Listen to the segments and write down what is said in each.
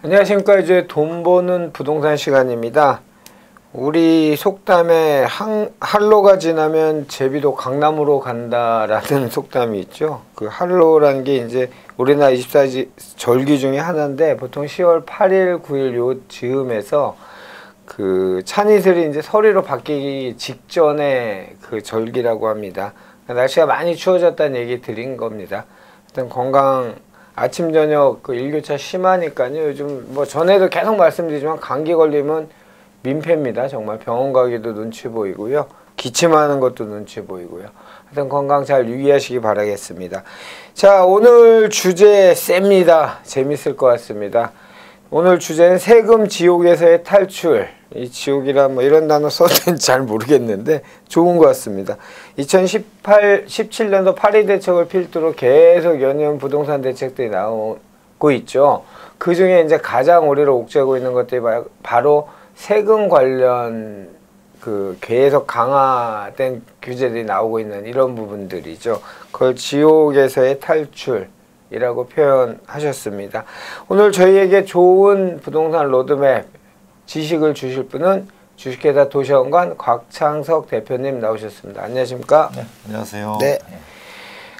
안녕하십니까. 이제 돈 버는 부동산 시간입니다. 우리 속담에 한로가 지나면 제비도 강남으로 간다라는 속담이 있죠. 그 한로란 게 이제 우리나라 24지 절기 중에 하나인데 보통 10월 8일, 9일 요 즈음에서 그 찬이슬이 이제 서리로 바뀌기 직전에 그 절기라고 합니다. 날씨가 많이 추워졌다는 얘기 드린 겁니다. 일단 건강 아침 저녁 그 일교차 심하니까요. 요즘 뭐 전에도 계속 말씀드리지만 감기 걸리면 민폐입니다. 정말 병원 가기도 눈치 보이고요. 기침하는 것도 눈치 보이고요. 하여튼 건강 잘 유의하시기 바라겠습니다. 자, 오늘 주제 셉니다. 재밌을 것 같습니다. 오늘 주제는 세금 지옥에서의 탈출. 이 지옥이라 뭐 이런 단어 써도는지 잘 모르겠는데 좋은 것 같습니다. 17년도 파리 대책을 필두로 계속 연이은 부동산 대책들이 나오고 있죠. 그 중에 이제 가장 우리를 옥죄고 있는 것들이 바로 세금 관련 그 계속 강화된 규제들이 나오고 있는 이런 부분들이죠. 그걸 지옥에서의 탈출이라고 표현하셨습니다. 오늘 저희에게 좋은 부동산 로드맵 지식을 주실 분은 주식회사 도시원관 곽창석 대표님 나오셨습니다. 안녕하십니까? 네, 안녕하세요. 네.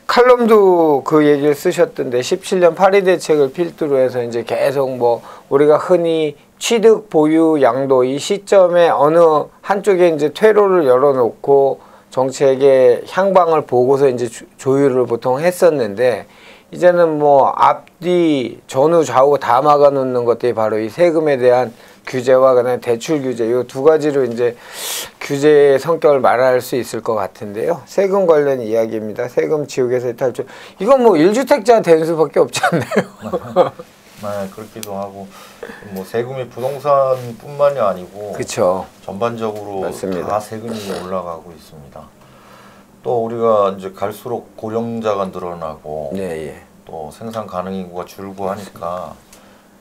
칼럼도 그 얘기를 쓰셨던데 17년 파리 대책을 필두로 해서 이제 계속 뭐 우리가 흔히 취득, 보유, 양도 이 시점에 어느 한쪽에 이제 퇴로를 열어놓고 정책의 향방을 보고서 이제 조율을 보통 했었는데 이제는 뭐 앞뒤, 전후, 좌우 다 막아놓는 것들이 바로 이 세금에 대한 규제와 그다음에 대출 규제 이 두 가지로 이제 규제의 성격을 말할 수 있을 것 같은데요. 세금 관련 이야기입니다. 세금 지옥에서의 탈출. 이건 뭐 1주택자 된 수밖에 없지 않나요? 네, 그렇기도 하고 뭐 세금이 부동산뿐만이 아니고 그렇죠. 전반적으로 맞습니다. 다 세금이 올라가고 있습니다. 또 우리가 이제 갈수록 고령자가 늘어나고 네, 또 생산 가능 인구가 줄고 하니까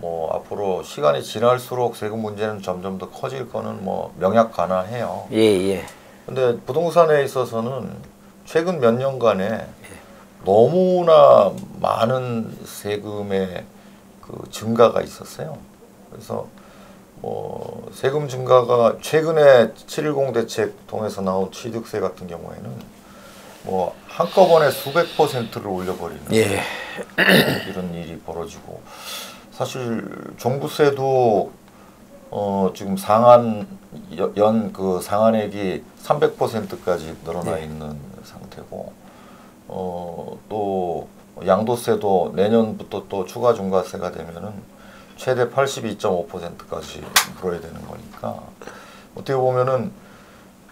뭐 앞으로 시간이 지날수록 세금 문제는 점점 더 커질 거는 뭐 명약관화해요. 예. 근데 부동산에 있어서는 최근 몇 년간에 너무나 많은 세금의 그 증가가 있었어요. 그래서 뭐 세금 증가가 최근에 7.10 대책 통해서 나온 취득세 같은 경우에는 뭐 한꺼번에 수백 %를 올려버리는 이런 일이 벌어지고 사실 종부세도 지금 상한 그 상한액이 300%까지 늘어나 있는 상태고 또 양도세도 내년부터 또 추가 중과세가 되면은 최대 82.5%까지 물어야 되는 거니까 어떻게 보면은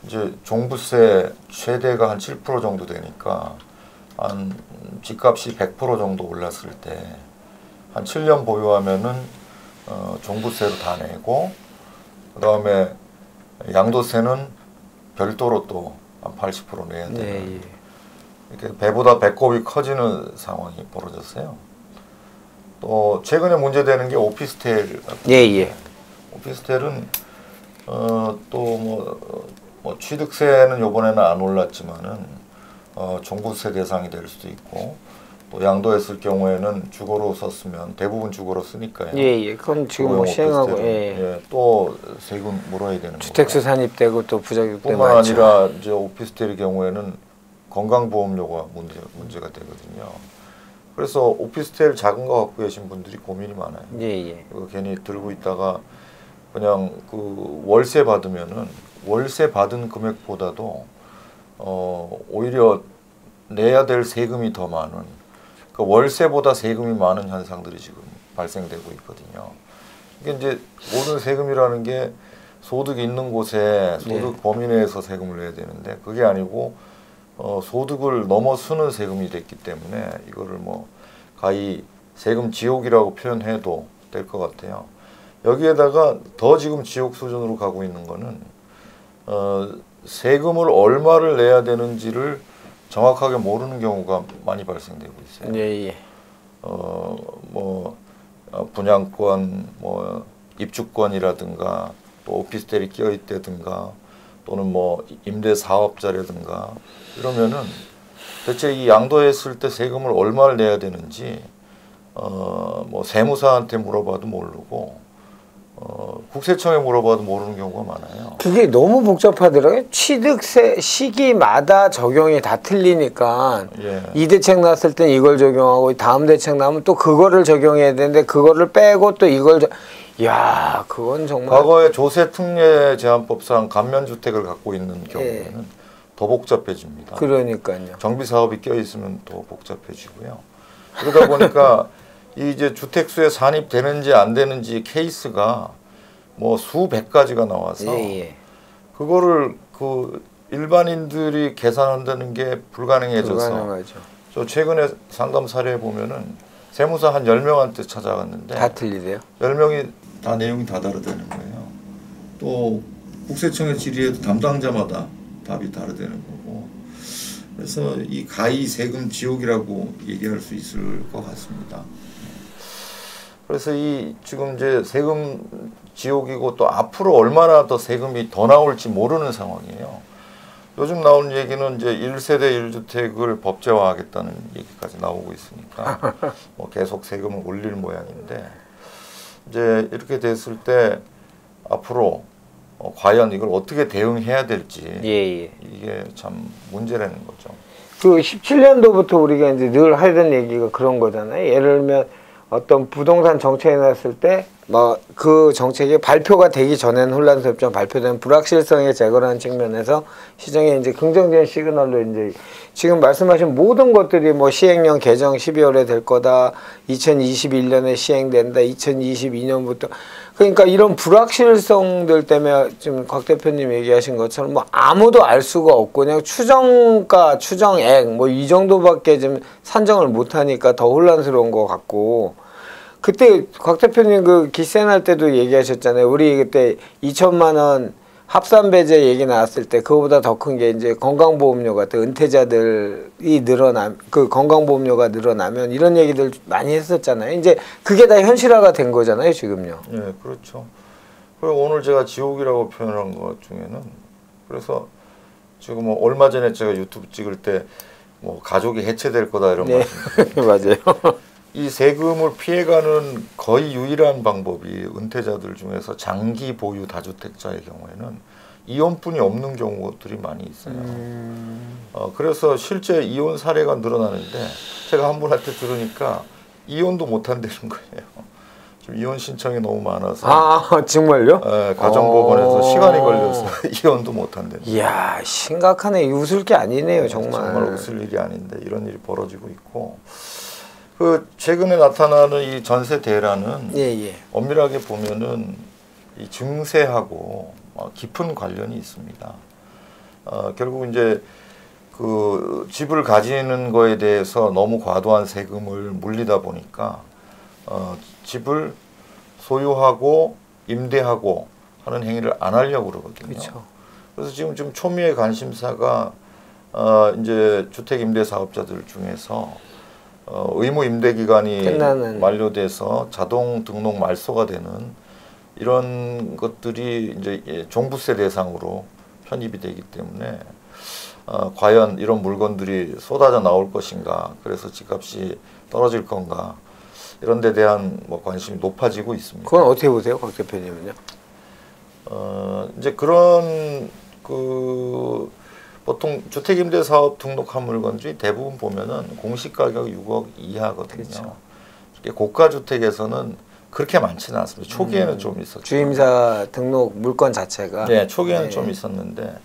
이제 종부세 최대가 한 7% 정도 되니까 한 집값이 100% 정도 올랐을 때 한 7년 보유하면은 종부세로 다 내고 그 다음에 양도세는 별도로 또 한 80% 내야 되는 이렇게 배보다 배꼽이 커지는 상황이 벌어졌어요. 또 최근에 문제되는 게 오피스텔. 오피스텔은 또 뭐 취득세는 이번에는 안 올랐지만은 종부세 대상이 될 수도 있고 또 양도했을 경우에는 주거로 썼으면 대부분 주거로 쓰니까요. 그건 지금 뭐 시행하고 또 세금 물어야 되는 주택수 산입되고 또 부작용 뿐만 아니라 이제 오피스텔의 경우에는 건강보험료가 문제가 되거든요. 그래서 오피스텔 작은 거 갖고 계신 분들이 고민이 많아요. 괜히 들고 있다가 그냥 그 월세 받으면은 월세 받은 금액보다도 오히려 내야 될 세금이 더 많은 그 월세보다 세금이 많은 현상들이 지금 발생되고 있거든요. 이게 이제 모든 세금이라는 게 소득이 있는 곳에 소득 범위 내에서 세금을 내야 되는데 그게 아니고 소득을 넘어서는 세금이 됐기 때문에 이거를 뭐 가히 세금 지옥이라고 표현해도 될 것 같아요. 여기에다가 더 지금 지옥 수준으로 가고 있는 거는 세금을 얼마를 내야 되는지를 정확하게 모르는 경우가 많이 발생되고 있어요. 뭐 분양권, 뭐 입주권이라든가 또 오피스텔이 끼어 있다든가 또는 뭐 임대 사업자라든가 이러면은 대체 이 양도했을 때 세금을 얼마를 내야 되는지 뭐 세무사한테 물어봐도 모르고 국세청에 물어봐도 모르는 경우가 많아요. 그게 너무 복잡하더라고요. 취득세 시기마다 적용이 다 틀리니까 예. 이 대책 나왔을 땐 이걸 적용하고 다음 대책 나오면 또 그거를 적용해야 되는데 그거를 빼고 또 이걸 야, 그건 정말 과거에 조세특례제한법상 감면주택을 갖고 있는 경우에는 예. 더 복잡해집니다. 그러니까요. 정비사업이 껴있으면 더 복잡해지고요. 그러다 보니까 이 이제 주택수에 산입되는지 안 되는지 케이스가 뭐 수백 가지가 나와서 예. 그거를 그 일반인들이 계산한다는 게 불가능해져서 불가능하죠. 저 최근에 상담 사례 보면은 세무사 한 10명한테 찾아갔는데 다 틀리대요. 10명이 다 내용이 다 다르다는 거예요. 또 국세청에 질의해도 담당자마다 답이 다르다는 거고. 그래서 이 가히 세금 지옥이라고 얘기할 수 있을 것 같습니다. 그래서 이 지금 이제 세금 지옥이고 또 앞으로 얼마나 더 세금이 더 나올지 모르는 상황이에요. 요즘 나오는 얘기는 이제 1세대 1주택을 법제화하겠다는 얘기까지 나오고 있으니까 뭐 계속 세금을 올릴 모양인데 이제 이렇게 됐을 때 앞으로 과연 이걸 어떻게 대응해야 될지 이게 참 문제라는 거죠. 그 17년도부터 우리가 이제 늘 하던 얘기가 그런 거잖아요. 예를 들면 어떤 부동산 정책이 났을 때 뭐 그 정책이 발표가 되기 전에는 혼란스럽지만 발표된 불확실성의 제거라는 측면에서 시장에 이제 긍정적인 시그널로 이제 지금 말씀하신 모든 것들이 뭐 시행령 개정 12월에 될 거다. 2021년에 시행된다. 2022년부터 그러니까 이런 불확실성들 때문에 지금 곽 대표님 얘기하신 것처럼 뭐 아무도 알 수가 없고 그냥 추정가, 추정액 뭐 이 정도밖에 지금 산정을 못 하니까 더 혼란스러운 것 같고 그때 곽 대표님 그 기세 날 때도 얘기하셨잖아요. 우리 그때 2천만 원 합산 배제 얘기 나왔을 때 그거보다 더 큰 게 이제 건강보험료 같은 은퇴자들이 그 건강보험료가 늘어나면 이런 얘기들 많이 했었잖아요. 이제 그게 다 현실화가 된 거잖아요, 지금요. 네, 그렇죠. 그리고 오늘 제가 지옥이라고 표현한 것 중에는 그래서 지금 뭐 얼마 전에 제가 유튜브 찍을 때 뭐 가족이 해체될 거다 이런 말씀. 맞아요. 이 세금을 피해가는 거의 유일한 방법이 은퇴자들 중에서 장기 보유 다주택자의 경우에는 이혼뿐이 없는 경우들이 많이 있어요. 그래서 실제 이혼 사례가 늘어나는데 제가 한 분한테 들으니까 이혼도 못 한다는 거예요. 지금 이혼 신청이 너무 많아서. 아, 정말요? 네, 가정법원에서 시간이 걸려서 이혼도 못 한다는 거예요. 이야, 심각하네. 웃을 게 아니네요, 정말. 정말 웃을 일이 아닌데 이런 일이 벌어지고 있고. 그 최근에 나타나는 이 전세 대란은 엄밀하게 보면은 이 증세하고 깊은 관련이 있습니다. 결국 이제 그 집을 가지는 거에 대해서 너무 과도한 세금을 물리다 보니까 집을 소유하고 임대하고 하는 행위를 안 하려고 그러거든요. 그렇죠. 그래서 지금 좀 초미의 관심사가 이제 주택 임대 사업자들 중에서 의무 임대 기간이 만료돼서 자동 등록 말소가 되는 이런 것들이 이제 종부세 대상으로 편입이 되기 때문에 과연 이런 물건들이 쏟아져 나올 것인가, 그래서 집값이 떨어질 건가 이런 데 대한 뭐 관심이 높아지고 있습니다. 그건 어떻게 보세요, 곽 대표님은요? 이제 그런 그 보통 주택임대사업 등록한 물건들이 대부분 보면은 공시가격 6억 이하거든요. 그렇죠. 고가 주택에서는 그렇게 많지는 않습니다. 초기에는 좀 있었죠. 주임사 등록 물건 자체가. 네, 초기에는 좀 있었는데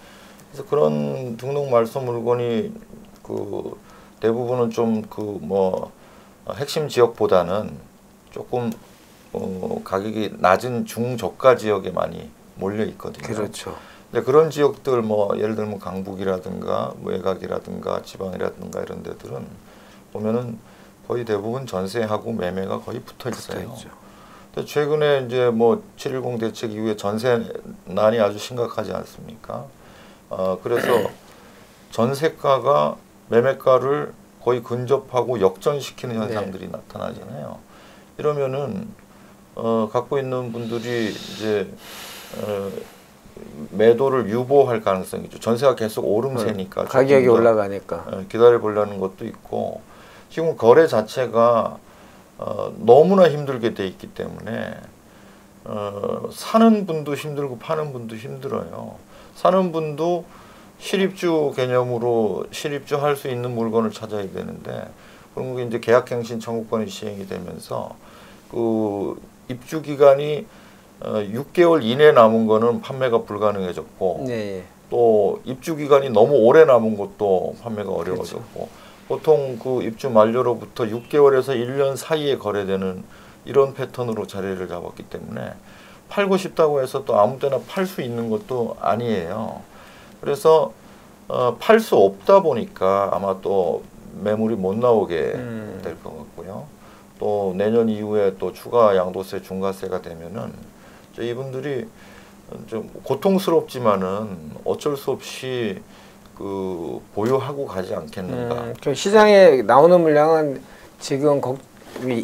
그래서 그런 등록 말소 물건이 그 대부분은 좀 그 뭐 핵심 지역보다는 조금 가격이 낮은 중저가 지역에 많이 몰려 있거든요. 그렇죠. 근데 그런 지역들 뭐 예를 들면 강북이라든가 외곽이라든가 지방이라든가 이런 데들은 보면은 거의 대부분 전세하고 매매가 거의 붙어 있어요. 근데 최근에 이제 뭐 7.10 대책 이후에 전세난이 아주 심각하지 않습니까? 그래서 전세가가 매매가를 거의 근접하고 역전시키는 현상들이 나타나잖아요. 이러면은 갖고 있는 분들이 이제 매도를 유보할 가능성이 있죠. 전세가 계속 오름세니까 가격이 올라가니까 기다려 보려는 것도 있고 지금 거래 자체가 너무나 힘들게 돼 있기 때문에 사는 분도 힘들고 파는 분도 힘들어요. 사는 분도 실입주 개념으로 실입주 할 수 있는 물건을 찾아야 되는데, 그런 게 이제 계약갱신 청구권이 시행이 되면서 그 입주 기간이 6개월 이내 남은 거는 판매가 불가능해졌고, 네. 또 입주 기간이 너무 오래 남은 것도 판매가 어려워졌고, 그렇죠. 보통 그 입주 만료로부터 6개월에서 1년 사이에 거래되는 이런 패턴으로 자리를 잡았기 때문에 팔고 싶다고 해서 또 아무 때나 팔 수 있는 것도 아니에요. 그래서 팔 수 없다 보니까 아마 또 매물이 못 나오게 될 것 같고요. 또 내년 이후에 또 추가 양도세, 중과세가 되면은 이분들이 좀 고통스럽지만은 어쩔 수 없이 그 보유하고 가지 않겠는가. 그 시장에 나오는 물량은 지금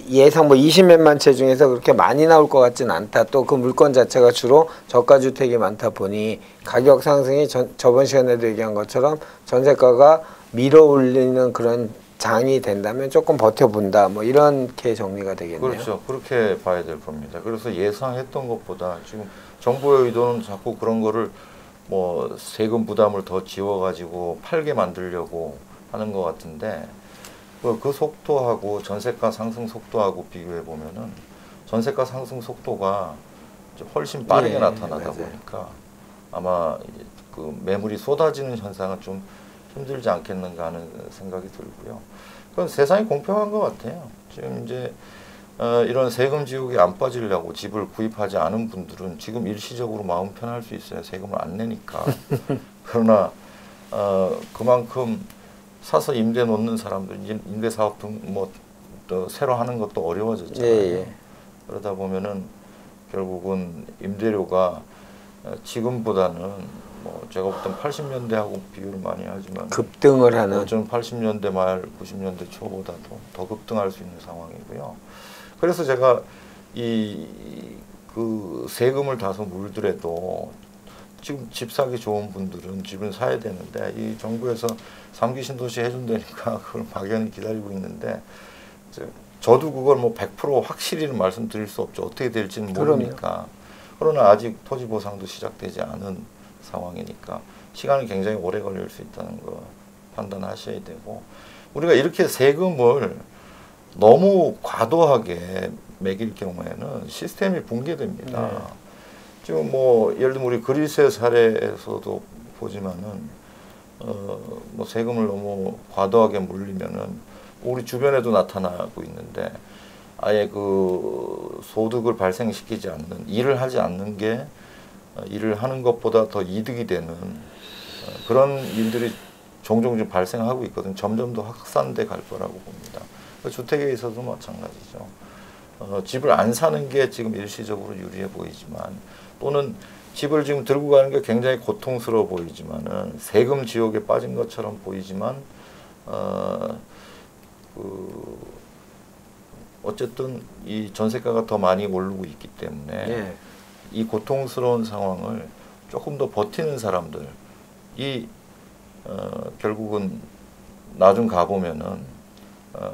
예상 뭐 20몇만 채 중에서 그렇게 많이 나올 것 같지는 않다. 또 그 물건 자체가 주로 저가 주택이 많다 보니 가격 상승이 저번 시간에도 얘기한 것처럼 전세가가 밀어 올리는 그런 장이 된다면 조금 버텨본다. 뭐 이렇게 정리가 되겠네요. 그렇죠. 그렇게 봐야 될 겁니다. 그래서 예상했던 것보다 지금 정부의 의도는 자꾸 그런 거를 뭐 세금 부담을 더 지워가지고 팔게 만들려고 하는 것 같은데, 그 속도하고 전세가 상승 속도하고 비교해 보면은 전세가 상승 속도가 훨씬 빠르게 나타나다 보니까 아마 그 매물이 쏟아지는 현상은 좀 힘들지 않겠는가 하는 생각이 들고요. 그건 세상이 공평한 것 같아요. 지금 이제 이런 세금 지옥에 안 빠지려고 집을 구입하지 않은 분들은 지금 일시적으로 마음 편할 수 있어요. 세금을 안 내니까. 그러나 그만큼 사서 임대 놓는 사람들, 임대 사업 등 뭐 또 새로 하는 것도 어려워졌잖아요. 예. 그러다 보면은 결국은 임대료가 지금보다는 뭐 제가 볼 땐 80년대하고 비교를 많이 하지만 급등을 하는, 저는 80년대 말 90년대 초보다도 더 급등할 수 있는 상황이고요. 그래서 제가 그 세금을 다소 물더라도 지금 집 사기 좋은 분들은 집을 사야 되는데, 이 정부에서 3기 신도시 해준다니까 그걸 막연히 기다리고 있는데, 저도 그걸 뭐 100% 확실히는 말씀드릴 수 없죠. 어떻게 될지는 모르니까. 그러나 아직 토지 보상도 시작되지 않은 상황이니까 시간이 굉장히 오래 걸릴 수 있다는 거 판단하셔야 되고, 우리가 이렇게 세금을 너무 과도하게 매길 경우에는 시스템이 붕괴됩니다. 지금 뭐 예를 들면 우리 그리스의 사례에서도 보지만은 뭐 세금을 너무 과도하게 물리면은 우리 주변에도 나타나고 있는데, 아예 그 소득을 발생시키지 않는, 일을 하지 않는 게 일을 하는 것보다 더 이득이 되는 그런 일들이 종종 좀 발생하고 있거든요. 점점 더 확산돼 갈 거라고 봅니다. 주택에 있어서도 마찬가지죠. 집을 안 사는 게 지금 일시적으로 유리해 보이지만, 또는 집을 지금 들고 가는 게 굉장히 고통스러워 보이지만은 세금 지옥에 빠진 것처럼 보이지만 어쨌든 이 전세가가 더 많이 오르고 있기 때문에 이 고통스러운 상황을 조금 더 버티는 사람들이 결국은 나중 가보면은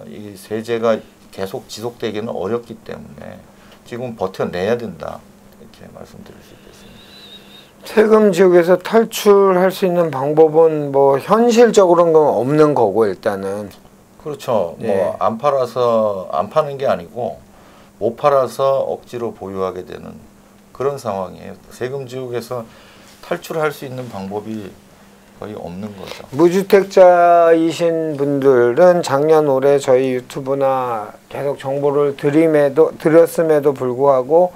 이 세제가 계속 지속되기는 어렵기 때문에 지금 버텨내야 된다, 이렇게 말씀드릴 수 있겠습니다. 세금 지역에서 탈출할 수 있는 방법은 뭐 현실적으로는 없는 거고, 일단은. 그렇죠. 뭐 안 팔아서 안 파는 게 아니고 못 팔아서 억지로 보유하게 되는 그런 상황이에요. 세금 지역에서 탈출할 수 있는 방법이 거의 없는 거죠. 무주택자이신 분들은 작년 올해 저희 유튜브나 계속 정보를 드렸음에도 불구하고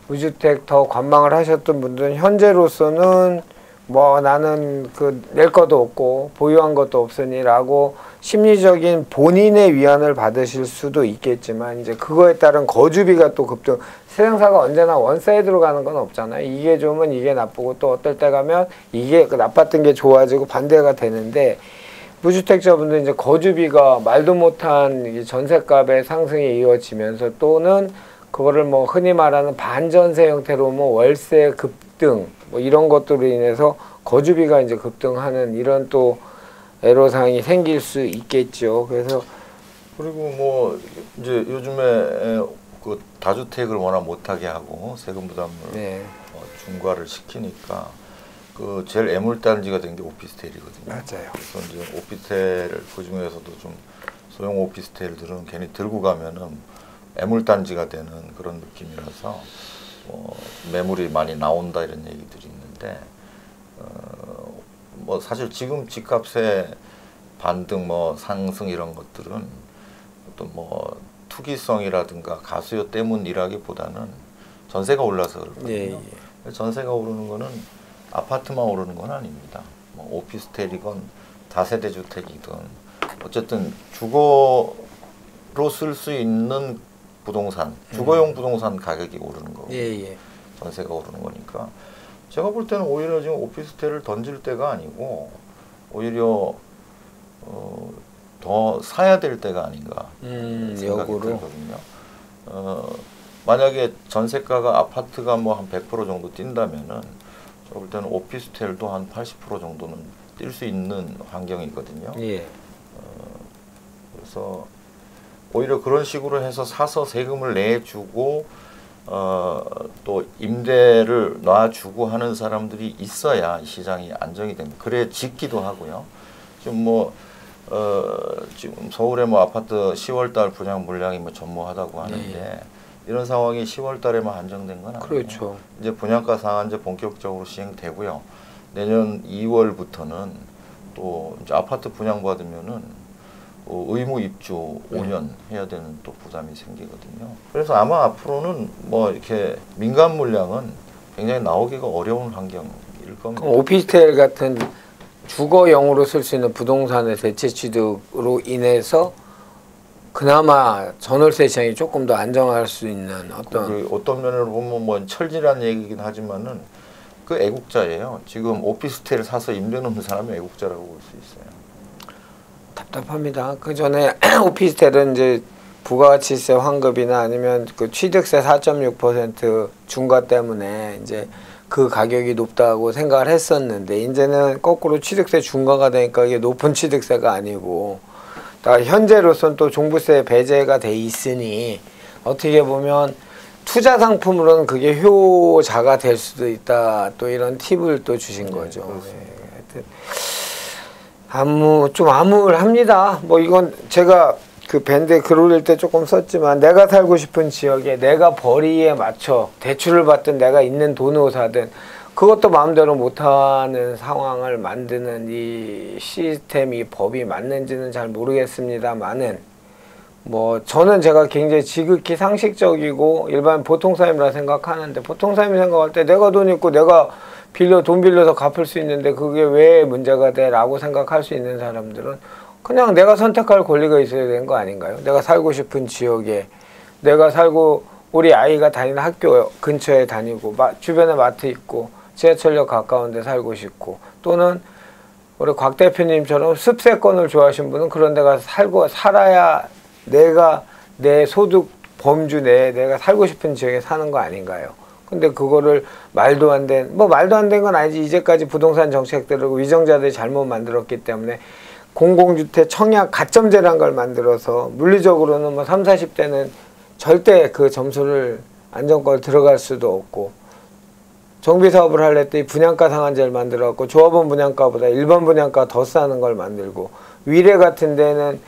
무주택 더 관망을 하셨던 분들은 현재로서는 뭐 나는 낼 것도 없고 보유한 것도 없으니라고 심리적인 본인의 위안을 받으실 수도 있겠지만, 이제 그거에 따른 거주비가 또 급등. 세상사가 언제나 원사이드로 가는 건 없잖아요. 이게 좋으면 이게 나쁘고, 또 어떨 때 가면 이게 나빴던 게 좋아지고 반대가 되는데, 무주택자분들 이제 거주비가 말도 못한 전세값의 상승이 이어지면서, 또는 그거를 뭐 흔히 말하는 반전세 형태로 뭐 월세 급등 뭐 이런 것들로 인해서 거주비가 이제 급등하는 이런 또 애로사항이 생길 수 있겠죠. 그래서 그리고 뭐 이제 요즘에 그 다주택을 워낙 못하게 하고 세금 부담을 네. 중과를 시키니까 그 제일 애물단지가 된 게 오피스텔이거든요. 맞아요. 그래서 이제 오피스텔 그 중에서도 좀 소형 오피스텔들은 괜히 들고 가면은 애물단지가 되는 그런 느낌이라서 매물이 많이 나온다 이런 얘기들이 있는데 뭐 사실 지금 집값의 반등 뭐 상승 이런 것들은 어떤 뭐 투기성이라든가 가수요 때문이라기보다는 전세가 올라서 그렇거든요. 예. 전세가 오르는 거는 아파트만 오르는 건 아닙니다. 뭐 오피스텔이건 다세대 주택이든 어쨌든 주거로 쓸 수 있는 부동산, 주거용 부동산 가격이 오르는 거고 예. 전세가 오르는 거니까 제가 볼 때는 오히려 지금 오피스텔을 던질 때가 아니고 오히려 더 사야 될 때가 아닌가 생각이 들거든요. 만약에 전세가가 아파트가 뭐 한 100% 정도 뛴다면은 제가 볼 때는 오피스텔도 한 80% 정도는 뛸 수 있는 환경이거든요. 예. 그래서 오히려 그런 식으로 해서 사서 세금을 내주고 또 임대를 놔주고 하는 사람들이 있어야 시장이 안정이 됩니다. 그래 짓기도 하고요. 지금 뭐 지금 서울에 뭐 아파트 10월달 분양 물량이 뭐 전무하다고 하는데 이런 상황이 10월달에만 한정된 건 아니에요. 그렇죠. 이제 분양가 상한제 본격적으로 시행되고요. 내년 2월부터는 또 이제 아파트 분양 받으면은 의무 입주 5년 해야 되는 또 부담이 생기거든요. 그래서 아마 앞으로는 뭐 이렇게 민간 물량은 굉장히 나오기가 어려운 환경일 겁니다. 오피스텔 같은 주거용으로 쓸 수 있는 부동산의 대체 취득으로 인해서 그나마 전월세 시장이 조금 더 안정할 수 있는 어떤 면으로 보면 뭐 철질한 얘기긴 하지만은 그 애국자예요. 지금 오피스텔 사서 임대 놓는 사람이 애국자라고 볼 수 있어요. 답답합니다. 그 전에 오피스텔은 이제 부가가치세 환급이나 아니면 그 취득세 4.6% 중과 때문에 이제 그 가격이 높다고 생각을 했었는데 이제는 거꾸로 취득세 중과가 되니까 이게 높은 취득세가 아니고 현재로서는 또 종부세 배제가 돼 있으니 어떻게 보면 투자 상품으로는 그게 효자가 될 수도 있다. 또 이런 팁을 또 주신 거죠. 하여튼 좀 암울합니다. 뭐 이건 제가 그 밴드에 글 올릴 때 조금 썼지만 내가 살고 싶은 지역에 내가 벌이에 맞춰 대출을 받든 내가 있는 돈으로 사든 그것도 마음대로 못하는 상황을 만드는 이 시스템, 이 법이 맞는지는 잘 모르겠습니다만은 뭐 저는 제가 굉장히 지극히 상식적이고 일반 보통 사람이라 생각하는데 보통 사람이 생각할 때 내가 돈 있고 내가 돈 빌려서 갚을 수 있는데 그게 왜 문제가 돼? 라고 생각할 수 있는 사람들은 그냥 내가 선택할 권리가 있어야 되는 거 아닌가요? 내가 살고 싶은 지역에 내가 살고 우리 아이가 다니는 학교 근처에 다니고 주변에 마트 있고 지하철역 가까운 데 살고 싶고 또는 우리 곽 대표님처럼 습세권을 좋아하시는 분은 그런 데 가서 살아야 내가 내 소득 범주 내에 내가 살고 싶은 지역에 사는 거 아닌가요? 근데 그거를 말도 안 된 건 아니지. 이제까지 부동산 정책들을 위정자들이 잘못 만들었기 때문에 공공주택 청약 가점제라는 걸 만들어서 물리적으로는 뭐 30, 40대는 절대 그 점수를 안정권 들어갈 수도 없고 정비사업을 할 때 분양가 상한제를 만들어갖고 조합원 분양가보다 일반 분양가 더 싸는 걸 만들고 위례 같은 데는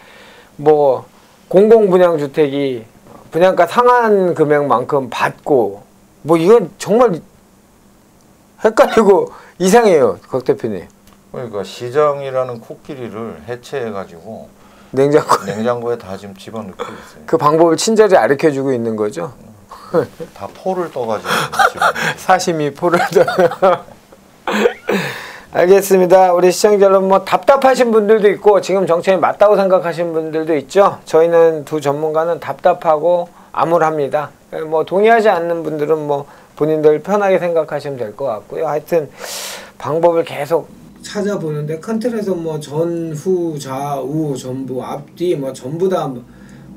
뭐 공공분양주택이 분양가 상한 금액만큼 받고 뭐 이건 정말 헷갈리고 이상해요. 곽 대표님. 그러니까 시장이라는 코끼리를 해체해가지고 냉장고에 다 지금 집어넣고 있어요. 그 방법을 친절히 가르쳐주고 있는 거죠? 다 포를 떠가지고 사시미 포를 떠. 알겠습니다. 우리 시청자 여러분 뭐 답답하신 분들도 있고 지금 정책이 맞다고 생각하시는 분들도 있죠. 저희는 두 전문가는 답답하고 암울합니다. 뭐 동의하지 않는 분들은 뭐 본인들 편하게 생각하시면 될 것 같고요. 하여튼 방법을 계속 찾아보는데 큰 틀에서 뭐 전후 좌우 전부 앞뒤 뭐 전부 다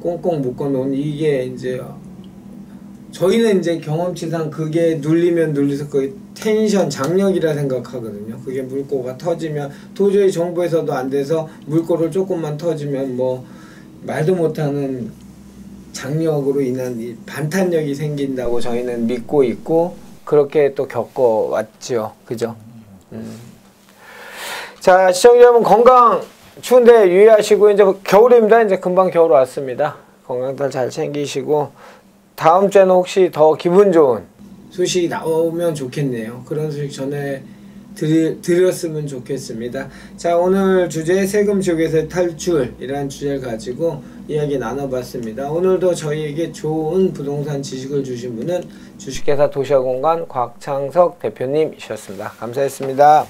꽁꽁 묶어놓은 이게 이제 저희는 이제 경험치상 그게 눌리면 눌려서 거의 텐션 장력이라 생각하거든요. 그게 물꼬가 터지면 도저히 정부에서도 안 돼서 물꼬를 조금만 터지면 뭐 말도 못하는 장력으로 인한 이 반탄력이 생긴다고 저희는 믿고 있고 그렇게 또 겪어왔죠. 그죠? 자, 시청자 여러분 건강 추운데 유의하시고 이제 겨울입니다. 이제 금방 겨울 왔습니다. 건강들 잘 챙기시고 다음 주에는 혹시 더 기분 좋은 소식이 나오면 좋겠네요. 그런 소식 전해 드렸으면 좋겠습니다. 자, 오늘 주제 세금 지옥에서 탈출이라는 주제를 가지고 이야기 나눠봤습니다. 오늘도 저희에게 좋은 부동산 지식을 주신 분은 주식회사 도시화공간 곽창석 대표님이셨습니다. 감사했습니다.